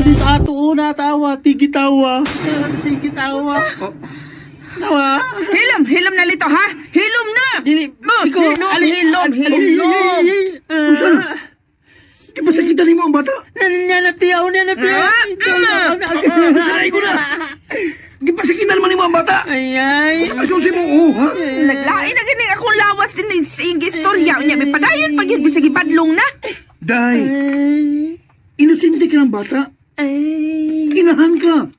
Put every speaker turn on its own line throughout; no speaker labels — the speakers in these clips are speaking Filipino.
di sa ato una tawa, tigitawa. Tigitawa. Tawa.
Hilom na lito, ha? Hilom na!
Dili, iko,
Hilom.
Di ba sakitan ni mo ang bata?
Nanatiyaw.
Sanay ko na! Di ba sakitan man ni mo ang bata?
Ay.
Kasunsi mo, ha?
Naglain na ganing akong lawas din ng sige istorya. Unya, may padayon pag yun bisag ibadlong na.
Day, inosente ka ng bata.
Ay.
Inahan ka.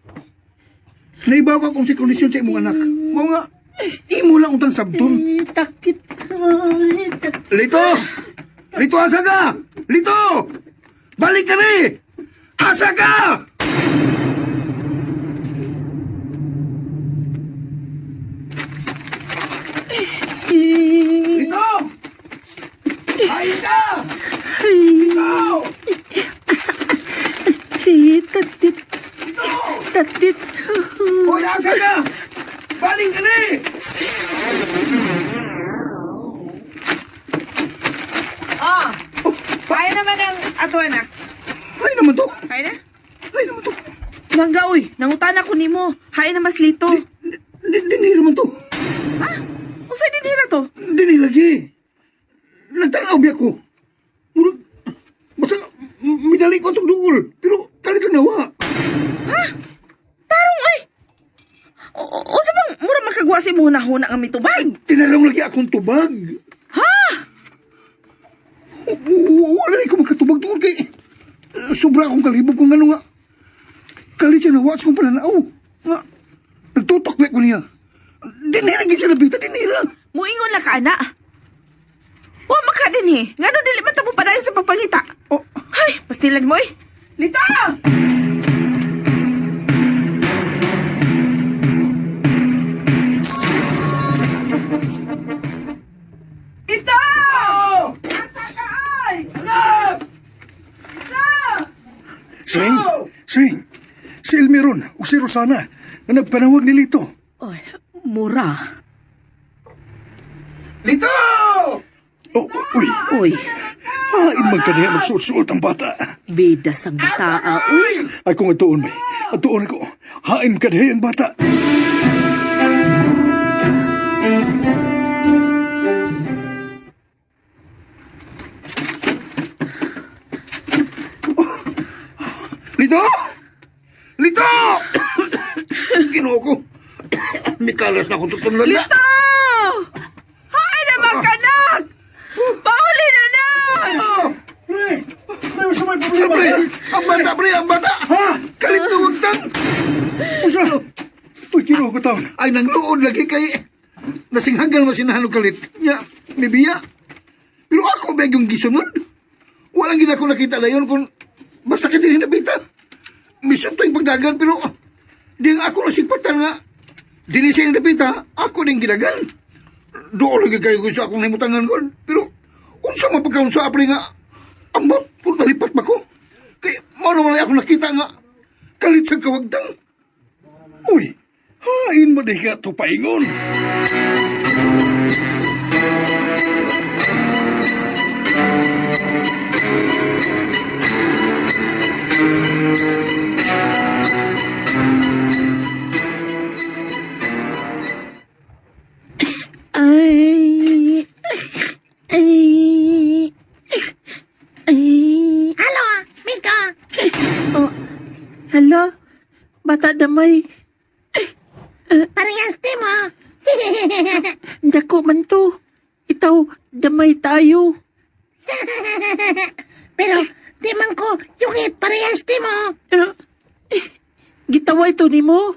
Naibaw ka kung si kondisyon sa imong anak. Mga, imo lang utang sabton.
Takit.
Lito! Lito, asa ka? Lito! Balik ka ni! Asa ka? Lito! Ay ka! Lito!
Tatit.
Hoy, asa ka? Balik ka ni!
Oh, kaya naman ang ato anak.
Ay naman to!
Kaya na?
Ay naman to!
Mangga, uy. Nangutan ako ni mo. Hay na mas lito.
Dinira man to!
Ha? Usay din hira to?
Dinilagi! Nagtanaw biya ko! Murag, basta, midali ko itong duol, pero kalit lang nawa!
Ha? Tarong, ay. Usa bang mura makagwa si muna-huna ang mitubag?
Tinarong lagi akong tubag!
Ha?
Wala rin ko magkatubag doon kay... Sobra akong kalibog kung ano nga. Kalit siya nawa sa kong pananaw. Nga, nagtutok na ko niya. Dinilagi siya nabita, dinila.
Muingon lang ka, ana. Wa maka din eh. Ngano dili man tamo padayon sa pagpangita.
Oh,
Ay, pastilan mo eh. Lita! Ito! Asa ka, ay?
anak!
Isa!
Sing, si Elmeron o si Rosana na nagpanawag ni Lito.
Oy, mura.
Lito! Oh, uy,
Uy,
hain man ka niya magsuot-suot ang bata.
bida sang bataa, uy.
Ay kung atuon may, atuon ko, hain ka niya ang bata. Lito! Lito! Ginoo ko. May kalas na akong tutunlan na.
Lito! Hay naman ka, nak! Pauli na na!
May may problema. Pre, ang bata, pre, ang bata. Ha? Kalit na wagtang. Usa? Uy, ginoo ko taon. Ay, nangluod lagi kay... Nasinghagan mo sinahanong kalit. Ya, may biya. Pero ako ba yung gisunod? Walang gina ko nakita na yun kung... Basta ka din hinabita. Misyon to yung pagdagan, pero... Di nga ako nasipatan nga. Dili siya yung napita, ako din ginagan. Doon lagi kayo sa akong namutangan ko. Pero, unsa mapagkaon sa apre nga, ambot, kung nalipat ba ko? Kaya, mano malay ako nakita nga, kalit sa kawagtang. Uy, hain mo di ka ito paingon.
Halo, Mika.
Oh, hala, bata damay.
Parehas mo.
Dako man to. Itaw, damay tayo.
Pero, di man ko yung parehas mo.
Gitawa ito ni mo.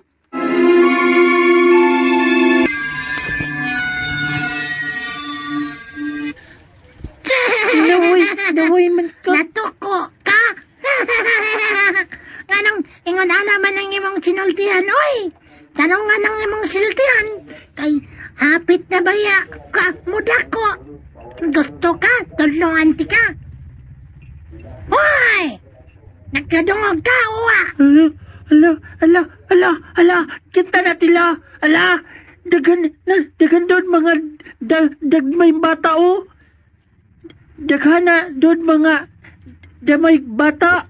Daway man ka.
Natuko ka. Anong ingon naman ang imong sinultihan, oy? Tanong nga ng imong sinultihan. Kay, hapit na baya ka, muda ko. Gusto ka, tulungan ti ka. Hoy! Nagkadungog ka, uwa.
Ala, kita na tila. Ala, dagan doon mga dagmay bata o. Daghana doon mga damay bata.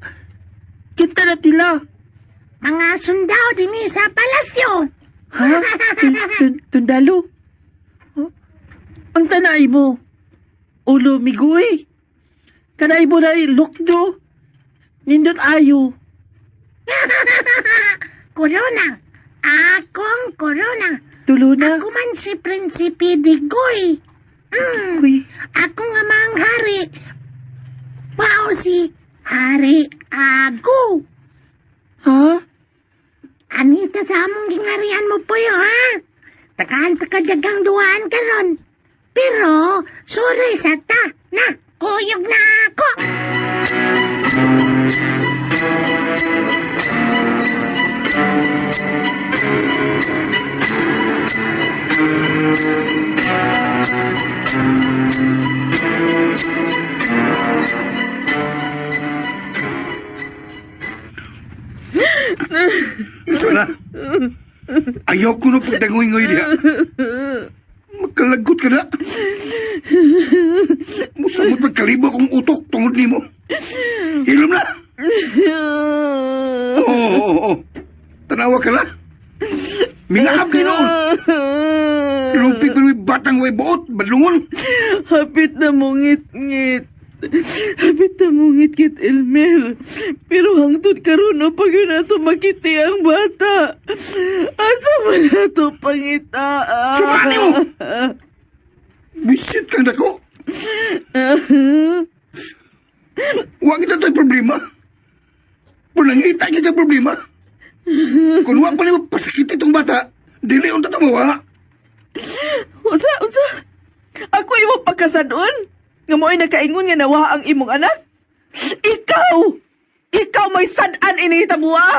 Kita na tila.
Mga sundao din sa palasyo.
Ha? Tundalo? Huh? Ang tanay mo? Ulo migoy? Kanay mo na lukdo? Nindot ayo.
Corona. Akong corona.
Tulo na.
Ako man si Prinsipe Digoy.
Uy,
Ako nga mang hari. Pao si Hari Ago.
ha?
Anita sa among gingarian mo po yun, ha? Takaan jagang duaan ka ron. Pero, sorry sa ta. Na, kuyog na ako.
Sana. Ayaw ko na pagdangoy-ngoy niya. Magkalagot ka na. Musamot magkalibo akong utok tungod ni mo. Hilom na. Oo. Tanawa ka na. Minahap kayo noon. Lupit pa rin batang way buot. Badlungon.
Hapit na mo ngit-ngit. Hapit na mo ngit-ngit, Elmer. Pero hangtod karon na pag yun na makiti ang bata. Asa man na ito pangita?
Sumali mo! Bisit kang dako. Huwag kita tayo problema. Kung nangita kita problema. Kung huwag pa niyo pasakit itong bata, dili unta tumawa.
Unsa? Ako imo pagkasadon? Nga mo'y nakaingon nga nawa ang imong anak? Ikaw may sadan inihitabuha!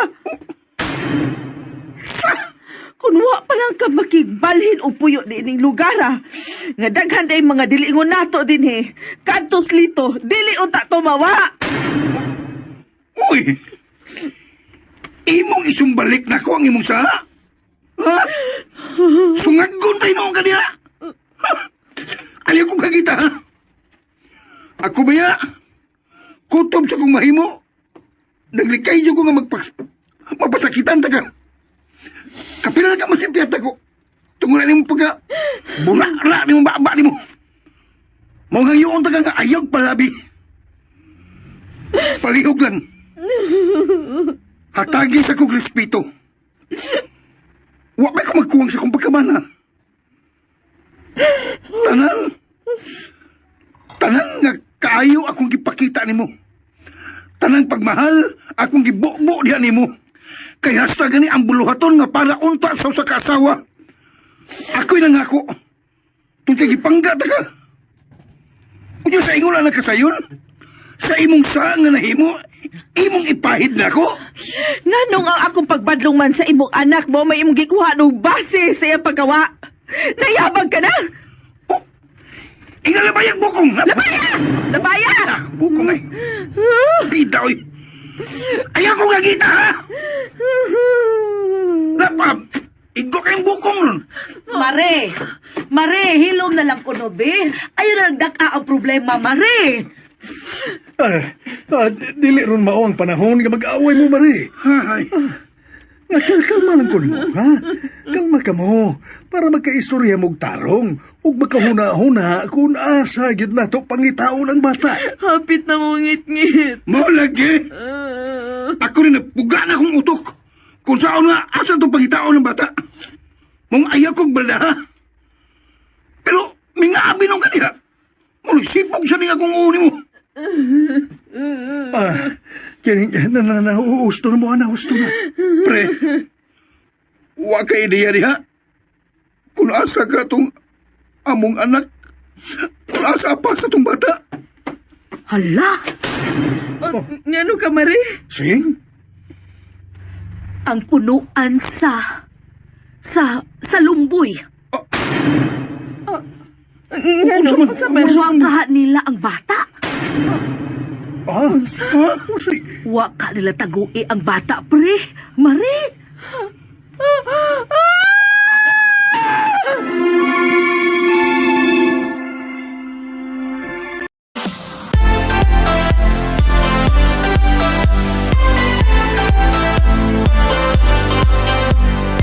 Kung wa pa lang ka makigbalhin o puyo di ining lugar, nga daghan day mga dilingon nato din Kantos lito, dili unta tumawa!
Uy! Imong isumbalik na ko ang imong sa... Ha? Sungagon tayo mo ka niya! Aliw kong kagita, ha? Ako ba ya? Kutob sa kong mahimo. Naglikay ko nga mapasakitan ta ka. Kapila na ka masimpiyat ako. Tungunan ni mo pagka bunara ni mo baba ni mo. Mga ngayon ta ka nga ayaw palabi. Palihog lang. Hatagi sa kong respeto. Huwag may ka magkuwang sa kong pagkamana. Tanan nga kaayo akong gipakita nimo. Tanang pagmahal akong gibubo diha nimo. Kay hasta gani ang buluhaton nga para unta sa usa ka asawa. Ako'y nangako. Tungkol gipangga ta ka. Unyo sa ingon na kasayon? Sa imong sa nga nahimo, imong ipahid na ko?
Nganong ang akong pagbadlong man sa imong anak mo may imong gikuha no base sa iyang paggawa? Nayabag ka na?
Ingalabayag bukong!
Labaya!
Bukong eh. Bida oy. Ayaw ko gagita ha! Napap! Igo kayong bukong nun.
Mare, hilom na lang ko no, be. Ayaw na nagdaka ang problema, Mare.
Dili ron maon panahon nga mag-away mo, Mari. Hay. Kalma lang ko mo, ha? Kalma ka mo, para magkaistorya mong tarong, ug magkahuna-huna kung asa yun na to pangitaon ang bata.
Hapit na mo ngit-ngit.
Mo lagi! Ako rin napuga na akong utok. Kung saan nga, asa itong pangitaon ng bata. Mong ayaw kong balda, ha? Pero, mingabi nung kanila. Mong sipag siya niya kung uni mo. Husto na mo, husto na. Pre, huwag ka ideya diha. Kung asa ka itong among anak, kung asa pa sa itong bata.
Hala,
Ngano ka, Mari?
Sing?
ang punuan sa lumboy.
Ngano? Sa
Huwag nila ang bata.
Sige.
Huwag ka nila tagui ang bata, pre. Mare.